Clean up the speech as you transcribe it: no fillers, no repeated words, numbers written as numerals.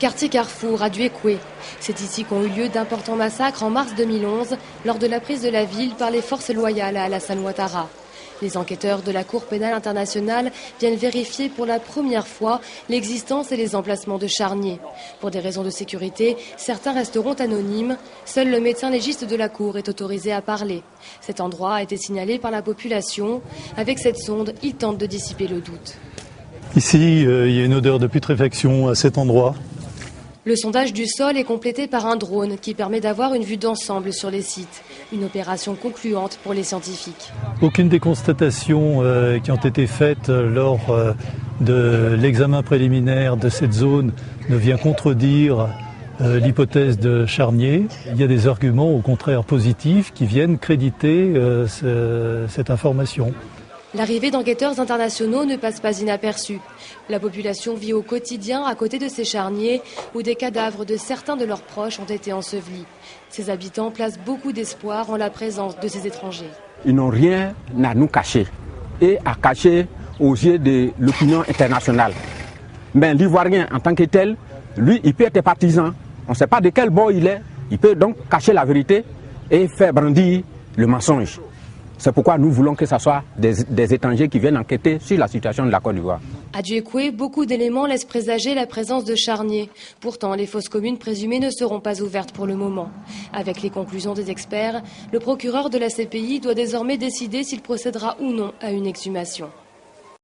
Quartier Carrefour à Duékoué. C'est ici qu'ont eu lieu d'importants massacres en mars 2011 lors de la prise de la ville par les forces loyales à Alassane Ouattara. Les enquêteurs de la Cour pénale internationale viennent vérifier pour la première fois l'existence et les emplacements de charniers. Pour des raisons de sécurité, certains resteront anonymes. Seul le médecin légiste de la Cour est autorisé à parler. Cet endroit a été signalé par la population. Avec cette sonde, il tente de dissiper le doute. Ici, il y a une odeur de putréfaction à cet endroit. Le sondage du sol est complété par un drone qui permet d'avoir une vue d'ensemble sur les sites. Une opération concluante pour les scientifiques. Aucune des constatations qui ont été faites lors de l'examen préliminaire de cette zone ne vient contredire l'hypothèse de charnier. Il y a des arguments au contraire positifs qui viennent créditer cette information. L'arrivée d'enquêteurs internationaux ne passe pas inaperçue. La population vit au quotidien à côté de ces charniers où des cadavres de certains de leurs proches ont été ensevelis. Ces habitants placent beaucoup d'espoir en la présence de ces étrangers. Ils n'ont rien à nous cacher et à cacher aux yeux de l'opinion internationale. Mais l'Ivoirien en tant que tel, lui, il peut être partisan. On ne sait pas de quel bord il est. Il peut donc cacher la vérité et faire brandir le mensonge. C'est pourquoi nous voulons que ce soit des étrangers qui viennent enquêter sur la situation de la Côte d'Ivoire. À Duékoué, beaucoup d'éléments laissent présager la présence de charniers. Pourtant, les fosses communes présumées ne seront pas ouvertes pour le moment. Avec les conclusions des experts, le procureur de la CPI doit désormais décider s'il procédera ou non à une exhumation.